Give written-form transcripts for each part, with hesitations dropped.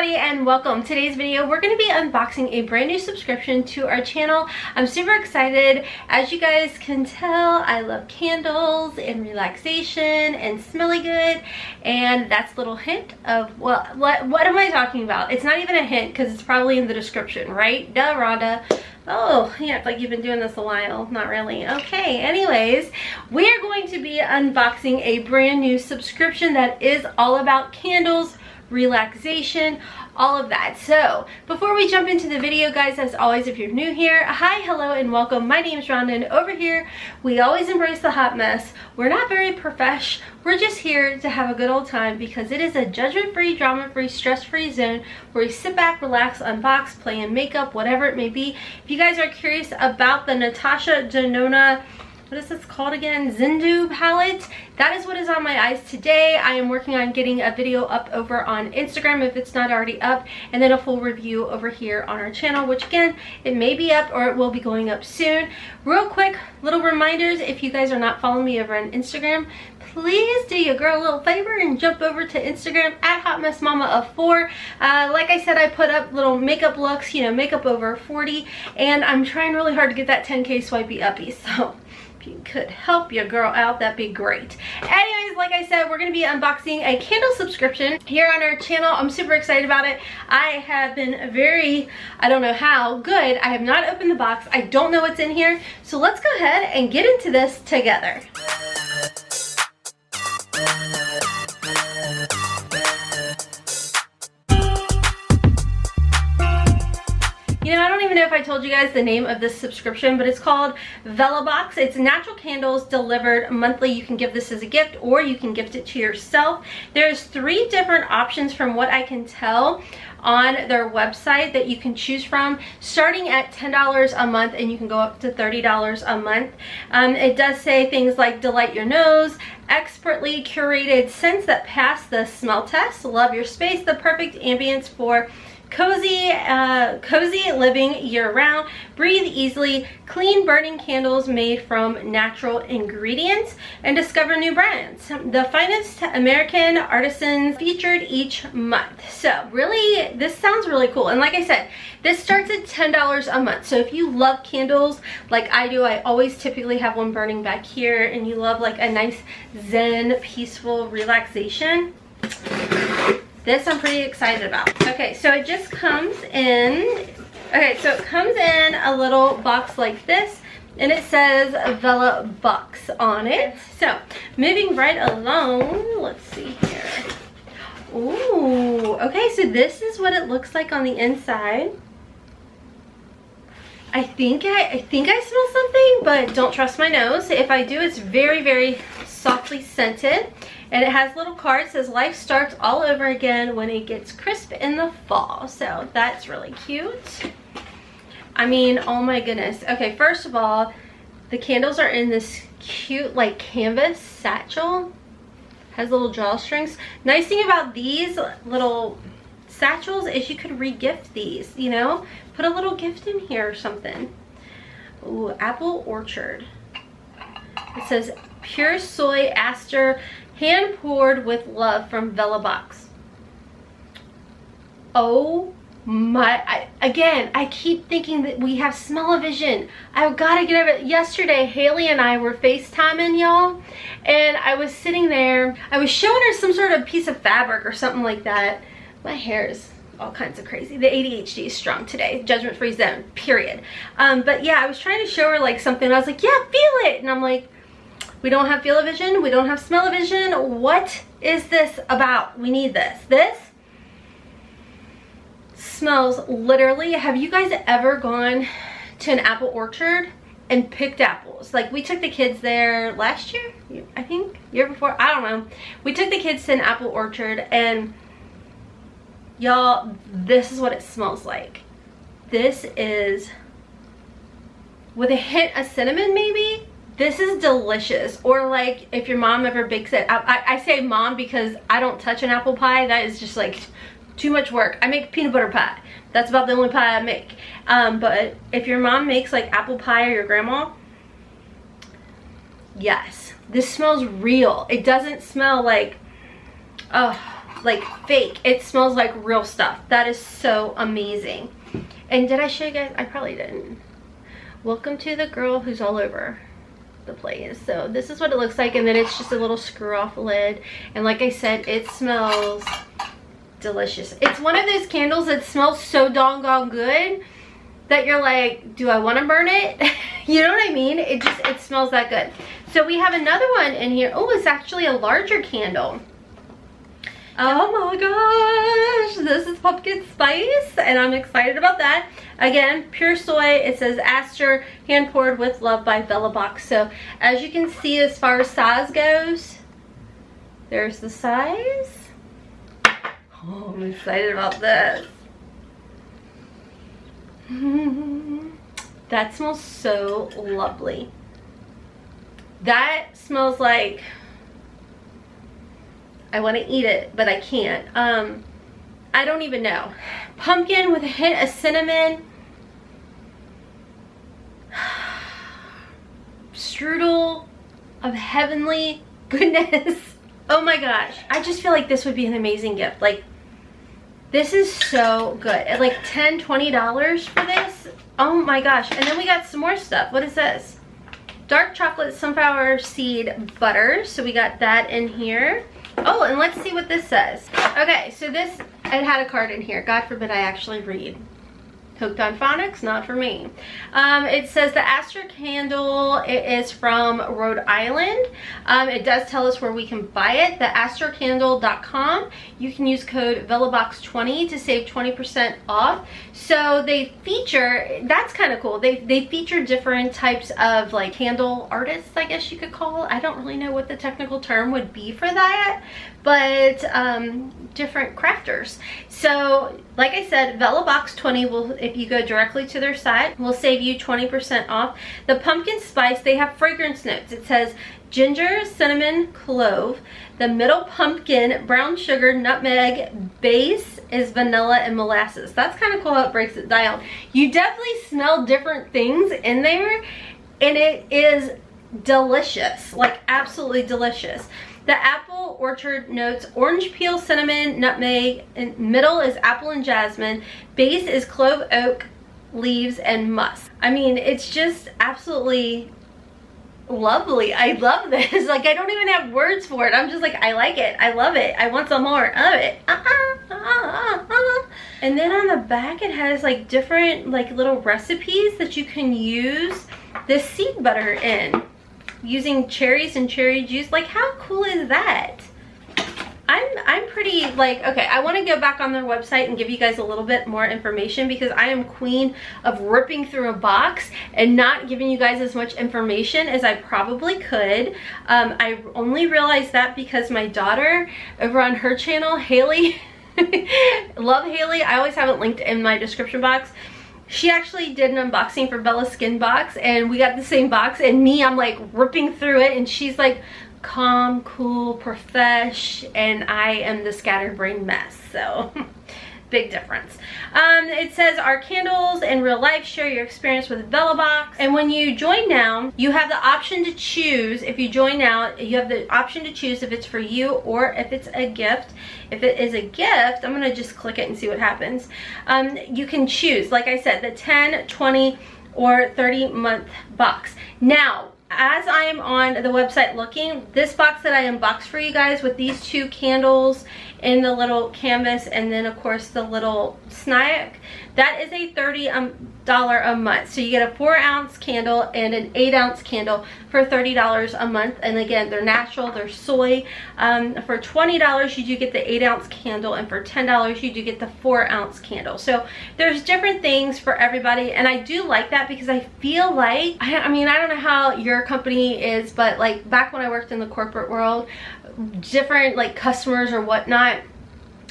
everybody and welcome. Today's video we're going to be unboxing a brand new subscription to our channel. I'm super excited. As you guys can tell, I love candles and relaxation and smelly good, and that's a little hint of what am I talking about? It's not even a hint because it's probably in the description, right? Duh, Rhonda. Oh, yeah, it's like you've been doing this a while. Not really. Okay, anyways, we are going to be unboxing a brand new subscription that is all about candles, relaxation, all of that. So before we jump into the video, guys, as always, if you're new here, hi, hello, and welcome. My name is Rhonda, and over here we always embrace the hot mess. We're not very profesh. We're just here to have a good old time because it is a judgment-free, drama-free, stress-free zone where we sit back, relax, unbox, play in makeup, whatever it may be. If you guys are curious about the Natasha Denona, what is this called again? Zindu palette. That is what is on my eyes today. I am working on getting a video up over on Instagram if it's not already up, and then a full review over here on our channel, which again, it may be up or it will be going up soon. Real quick, little reminders, if you guys are not following me over on Instagram, please do your girl a little favor and jump over to Instagram at HotmessMomma4. Like I said, I put up little makeup looks, you know, makeup over 40, and I'm trying really hard to get that 10K swipey uppy, so if you could help your girl out, that'd be great. Anyways, like I said, we're going to be unboxing a candle subscription here on our channel. I'm super excited about it. I have been very, I don't know how good. I have not opened the box. I don't know what's in here. So let's go ahead and get into this together. You know, I don't even know if I told you guys the name of this subscription, but it's called VellaBox. It's natural candles delivered monthly. You can give this as a gift or you can gift it to yourself. There's 3 different options from what I can tell on their website that you can choose from, starting at $10 a month, and you can go up to $30 a month. It does say things like delight your nose, expertly curated scents that pass the smell test, love your space, the perfect ambience for cozy living year-round, breathe easily, clean burning candles made from natural ingredients, and discover new brands. The finest American artisans featured each month. So really, this sounds really cool. And like I said, this starts at $10 a month. So if you love candles like I do, I always typically have one burning back here, and you love like a nice zen, peaceful relaxation, this I'm pretty excited about. Okay, so it just comes in, okay, so it comes in a little box like this, and it says VellaBox on it. So, moving right along, let's see here. Ooh, okay, so this is what it looks like on the inside. I think I smell something, but don't trust my nose. If I do, it's very, very softly scented. And it has little cards, says life starts all over again when it gets crisp in the fall. So that's really cute. I mean, oh my goodness. Okay, first of all, the candles are in this cute like canvas satchel. Has little drawstrings. Nice thing about these little satchels is you could re-gift these, you know? Put a little gift in here or something. Ooh, apple orchard. It says pure soy aster, hand poured with love from VellaBox. Oh my, again, I keep thinking that we have smell-o-vision. I've got to get over it. Yesterday, Haley and I were FaceTiming, y'all, and I was sitting there. I was showing her some sort of piece of fabric or something like that. My hair is all kinds of crazy. The ADHD is strong today. Judgment-free zone, period. But yeah, I was trying to show her like something. I was like, yeah, feel it. And I'm like, we don't have feel-o-vision, we don't have smell-o-vision. What is this about? We need this. This smells literally, have you guys ever gone to an apple orchard and picked apples? Like, we took the kids there last year, I think, year before, I don't know. We took the kids to an apple orchard, and y'all, this is what it smells like. This is, with a hint of cinnamon maybe. This is delicious. Or like if your mom ever bakes it. I say mom because I don't touch an apple pie. That is just like too much work. I make peanut butter pie. That's about the only pie I make. But if your mom makes like apple pie or your grandma, yes, this smells real. It doesn't smell like, oh, like fake. It smells like real stuff. That is so amazing. And did I show you guys? I probably didn't. Welcome to the girl who's all over the place. So this is what it looks like, and then it's just a little screw off lid, and like I said, it smells delicious. It's one of those candles that smells so doggone good that you're like, do I want to burn it? You know what I mean? It smells that good. So we have another one in here. Oh, it's actually a larger candle. Oh my gosh, this is pumpkin spice, and I'm excited about that. Again, pure soy. It says Aster, hand poured with love by VellaBox. So as you can see, as far as size goes, there's the size. Oh, I'm excited about this. That smells so lovely. That smells like I want to eat it, but I can't. I don't even know. Pumpkin with a hint of cinnamon. Strudel of heavenly goodness. Oh my gosh. I just feel like this would be an amazing gift. Like, this is so good. At like $10, $20 for this. Oh my gosh. And then we got some more stuff. What is this? Dark chocolate sunflower seed butter. So we got that in here. Oh, and let's see what this says. Okay, so this, it had a card in here. God forbid I actually read. Hooked on phonics, not for me. It says the Aster candle, it is from Rhode Island. It does tell us where we can buy it, the astercandle.com. You can use code VellaBox20 to save 20% off. So they feature, that's kind of cool. They feature different types of like candle artists, I guess you could call it. I don't really know what the technical term would be for that, but different crafters. So like I said, VellaBox20 will, if you go directly to their site, will save you 20% off. The pumpkin spice, they have fragrance notes. It says ginger, cinnamon, clove. The middle pumpkin, brown sugar, nutmeg. Base is vanilla and molasses. That's kind of cool how it breaks it down. You definitely smell different things in there, and it is delicious, like absolutely delicious. The apple orchard notes orange peel, cinnamon, nutmeg, and middle is apple and jasmine. Base is clove, oak, leaves, and musk. I mean, it's just absolutely lovely. I love this. Like, I don't even have words for it. I'm just like, I like it. I love it. I want some more of it. And then on the back, it has like different like little recipes that you can use this seed butter in, using cherries and cherry juice. Like, how cool is that? I'm pretty like, okay, I want to go back on their website and give you guys a little bit more information, because I am queen of ripping through a box and not giving you guys as much information as I probably could. I only realized that because my daughter over on her channel, Haley, love Haley, I always have it linked in my description box. She actually did an unboxing for Bella's Skin box, and we got the same box, and me, I'm like ripping through it, and she's like calm, cool, profesh, and I am the scatterbrained mess. So big difference. It says our candles in real life, share your experience with VellaBox. And when you join now, you have the option to choose. If you join now, you have the option to choose if it's for you or if it's a gift. If it is a gift, I'm gonna just click it and see what happens. You can choose, like I said, the 10, 20, or 30-month box. Now, as I am on the website looking, this box that I unboxed for you guys with these two candles in the little canvas, and then of course the little snack, that is a $30 a month. So you get a 4-ounce candle and an 8-ounce candle for $30 a month. And again, they're natural, they're soy. For $20 you do get the 8-ounce candle, and for $10 you do get the 4-ounce candle. So there's different things for everybody, and I do like that, because I feel like, I mean, I don't know how your company is, but like back when I worked in the corporate world, different like customers or whatnot,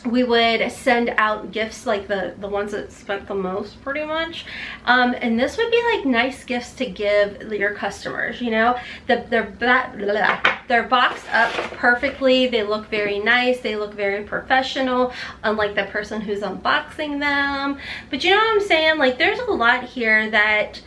we would send out gifts, like the ones that spent the most pretty much, and this would be like nice gifts to give your customers, you know. They're boxed up perfectly, they look very nice, they look very professional, unlike the person who's unboxing them. But you know what I'm saying, like there's a lot here that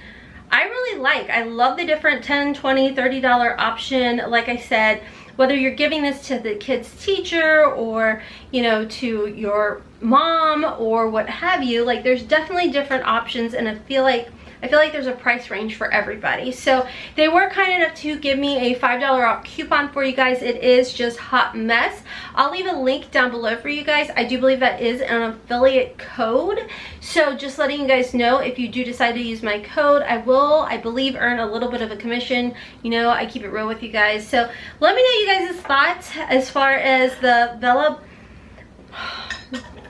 I really like. I love the different $10, $20, $30 option. Like I said, whether you're giving this to the kid's teacher, or you know, to your mom or what have you. Like, there's definitely different options, and I feel like there's a price range for everybody. So they were kind enough to give me a $5 off coupon for you guys. It is just Hot Mess. I'll leave a link down below for you guys. I do believe that is an affiliate code. So just letting you guys know, if you do decide to use my code, I will, I believe, earn a little bit of a commission. You know, I keep it real with you guys. So let me know you guys' thoughts as far as the Vella.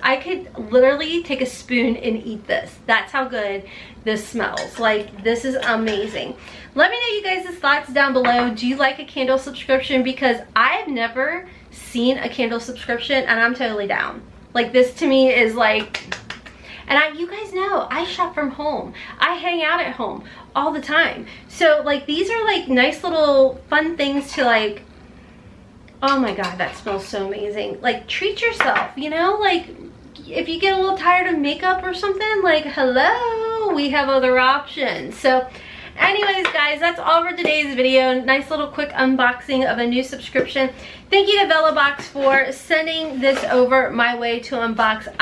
I could literally take a spoon and eat this. That's how good this smells. Like, this is amazing. Let me know you guys' thoughts down below. Do you like a candle subscription? Because I've never seen a candle subscription, and I'm totally down. Like, this to me is like, and you guys know I shop from home. I hang out at home all the time. So like, these are like nice little fun things to like, oh my god, that smells so amazing. Like, treat yourself, you know? Like, if you get a little tired of makeup or something, like, hello, we have other options. So anyways, guys, that's all for today's video. Nice little quick unboxing of a new subscription. Thank you to VellaBox for sending this over my way to unbox.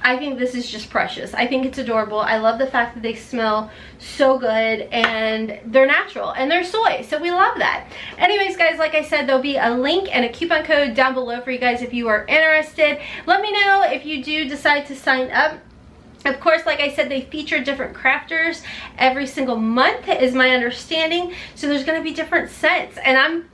I think this is just precious. I think it's adorable. I love the fact that they smell so good, and they're natural, and they're soy, so we love that. Anyways, guys, like I said, there'll be a link and a coupon code down below for you guys if you are interested. Let me know if you do decide to sign up. Of course, like I said, they feature different crafters every single month, is my understanding. So there's going to be different scents, and I'm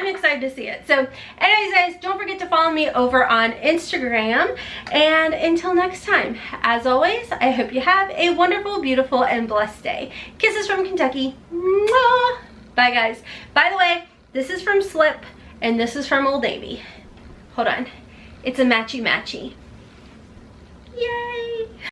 excited to see it. So anyways, guys, don't forget to follow me over on Instagram, and until next time, as always, I hope you have a wonderful, beautiful, and blessed day. Kisses from Kentucky. Mwah! Bye, guys. By the way, this is from Slip, and this is from Old Navy. Hold on, it's a matchy matchy.